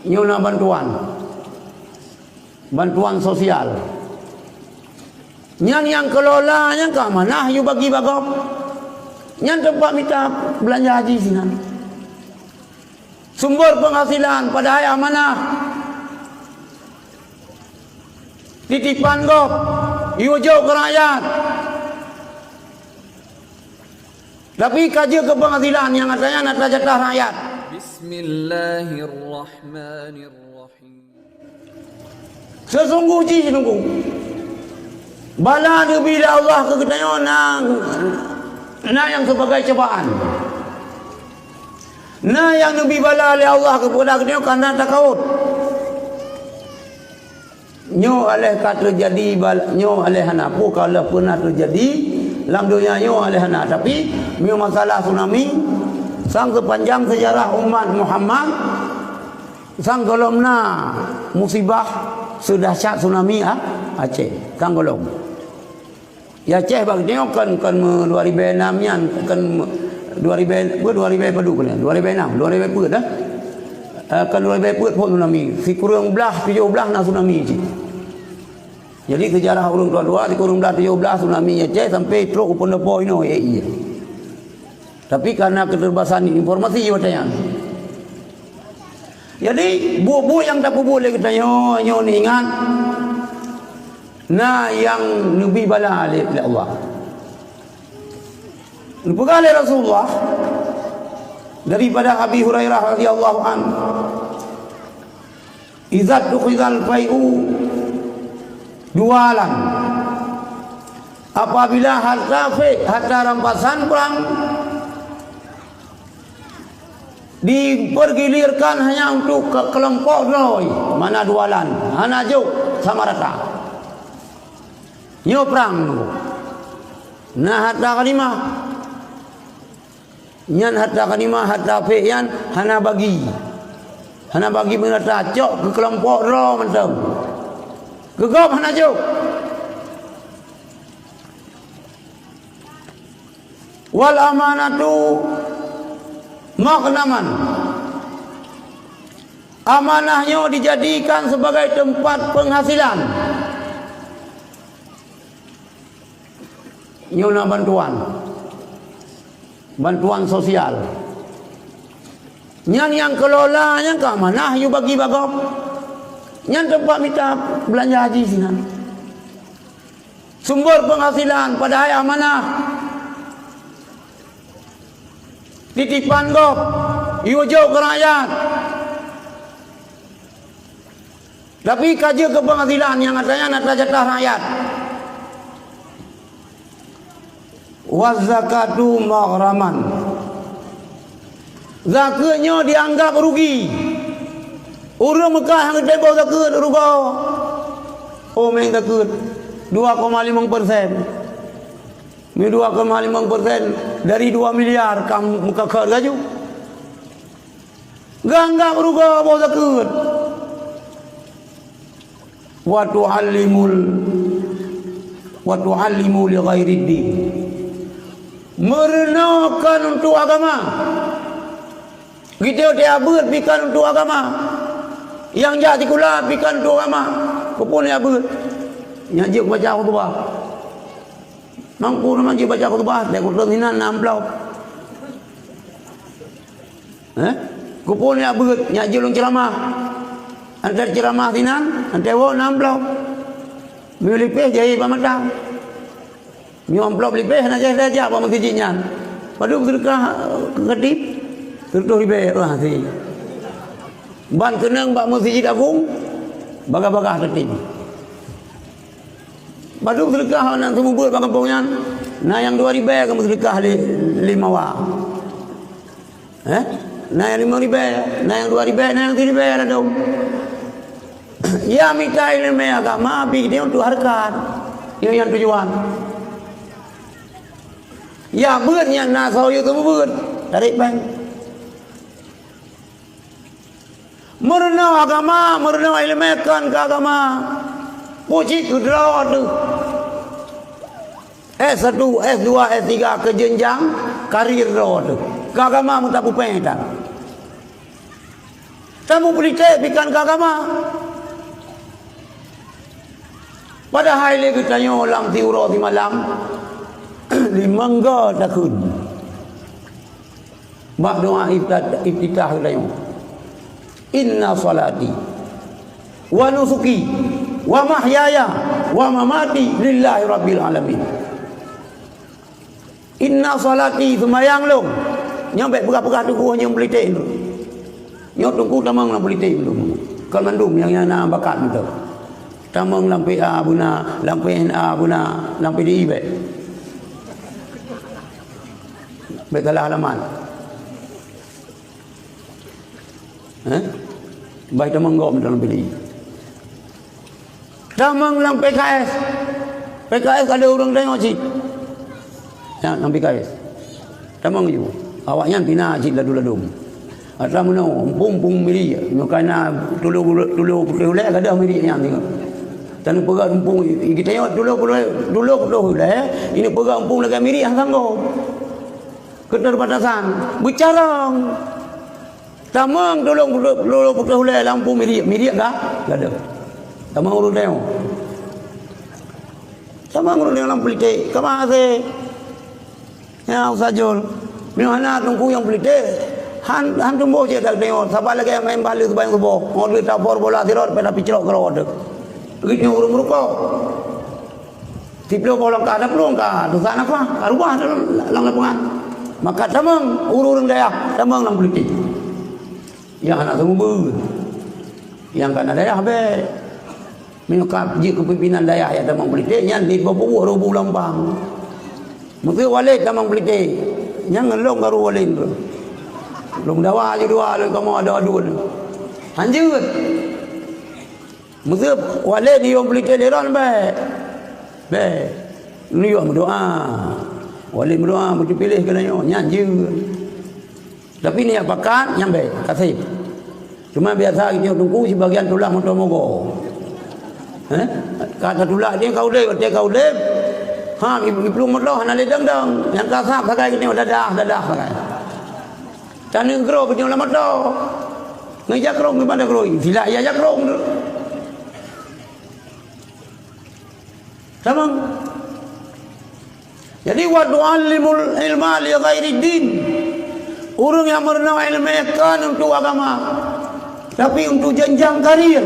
Nyona bantuan sosial. Nyan yang kelolanya ke mana you bagi bagop. Nyan tempat minta belanja haji sini. Sumber penghasilan pada hai amanah. Titipan gop. You jauh ke rakyat. Tapi kaji ke penghasilan yang katanya nak jatah rakyat. Bismillahirrahmanirrahim. Sesungguhnya bala dia bila Allah keketanya na yang sebagai cobaan. Na yang Nabi bala oleh Allah kepada kita karena takut. Nyo oleh kata terjadi nyo oleh hanapu kalau pernah terjadi dalam dunia nyo oleh hana, tapi nyo masalah tsunami sang sepanjang sejarah umat Muhammad sang golomna musibah sedahsyat tsunami Aceh kang golom. Ya Aceh bang tengok kan 2006 nya kan 2000 padu kan 2006 2000 dah kan 2000 pun tsunami si kurang belah 17 na tsunami je. Jadi sejarah urang tua-tua di kurang belah 17 tsunami Aceh sampai teruk upon depo ino iya. Tapi karena keterbatasan informasi katanya. Jadi buku yang tak boleh kita nyo ni ingat. Nah yang Nabi bala oleh Allah. Dipegah oleh Rasulullah daripada Abi Hurairah radhiyallahu anhu. Izat tukhizal fai'u dualan. Apabila harta rampasan perang dipergilirkan hanya untuk kelompok doi, mana dualan, hana juk sama rata. Nyo perang tu. Nah harta ghanimah. Nyan harta ghanimah, harta fi'yan hana bagi. Hana bagi merata cok ke kelompok ro macam. Gegap hana juk. Wal amanatu maghnaman. Amanahnya dijadikan sebagai tempat penghasilan. Nyona bantuan sosial. Nyan yang kelolanya ke mana you bagi bagop. Nyan tempat minta belanja haji sini. Sumber penghasilan pada hai amanah. Titipan gop. You jauh ke rakyat. Tapi kaji ke penghasilan yang katanya nak jatah rakyat. Wazakatu maghraman. Zakatnya dianggap rugi. Orang Mekah yang kita bawa zakat rugi. Oh main zakat 2,5%. Ini 2,5% dari 2 miliar kamu muka kar gaju. Ganggap rugi bawa zakat. Wa tu'allimu li ghairi din. Merenakan untuk agama. Kita diabut bikan untuk agama. Yang jati kula bikan untuk agama. Kupun diabut. Yang juk baca khutbah. Mampu nama juk baca khutbah. Dia kutung hinan 60. Kupun diabut. Yang juk long ceramah. Antar ceramah hinan. Antar wak 60. Milipih jahit pamatang. Mi amplop lebih nak jadi saja apa masjidnya. Padu sedekah kedip. Terus lebih lah si. Ban kenang bak masjid agung. Bagah-bagah kedip. Padu sedekah nak semua bak kampungnya. Nah yang 2,000 kamu sedekah 5 wak. Nah yang 5,000, nah yang 2,000, nah yang 3,000 ada dong. Ya minta ilmu agama bagi dia untuk harkat. Ini yang tujuan. Ya beutnya na sau you tu beut tarik bang. Merenau agama, merenau ilmukan ke agama. Puji kudra tu. S1, S2, S3 ke jenjang karir tu. Ke agama mu tak pupeng tak. Kamu politik bikin ke agama. Padahal lagi tanya orang tiura di malam. Limangga takun. Mak doa iftitah tanya. Inna salati wa nusuki wa mahyaya wa mamati lillahi rabbil alamin. Inna salati semayang long. Nyampe pegah-pegah tu hanya politik tu. Nyok tunggu tamang lah politik dulu. Kalau mandum yang nak bakat tu. Tamang lampai A buna, lampai NA buna, lampai DI baik. Baik salah halaman. Baik tamang gom dalam pilih. Tamang lampai PKS. PKS ada orang tengok cik. Ya, lampai PKS. Tamang je. Awaknya pina cik ladu-ladu. Atau mana pung miri makana tulu ulek ada miri yang tengok. Dan pegang empung kita tengok dulu ini pegang empung lagi miri yang sanggup. Keterbatasan bercarang. Tamang tolong ulek lampu miri enggak ada. Tamang urut tengok. Tamang urut tengok lampu politik. Kemana sih? Ya Ustazul. Mana tunggu yang politik. Han tumbuh je tak tengok siapa lagi yang main balik sebanyak subuh mau duit tapor bola tirot pada picrok kalau ada duitnya urung merukau tiplo bola ka ada pelong ka tu sana apa arwah lang lapangan maka tamang urung daya tamang lang politik yang anak semua yang kan daya be minukap je kepimpinan daya ya tamang politik yang di bawah rubu lampang mesti walik tamang politik yang ngelong garu walik tu belum dawa je dua lu kamu ada adun. Anjut. Mesti wale ni yang beli teleron baik. Baik. Ni yang berdoa. Wale berdoa mesti pilih kena nyanyi. Tapi ni apakan yang baik kasih. Cuma biasa kita tunggu sebagian tulang motor mogo. Kata tulang dia kau leh, kau leh. Ha, ibu motor hana le dang. Yang kasar pakai ni dadah pakai. Dan negro punya lama tu. Ngejak rong di mana rong? Tidak ya jak rong. Tamang. Jadi wa tu'allimul ilma li ghairi din. Orang yang merenau ilmu kan untuk agama. Tapi untuk jenjang karir.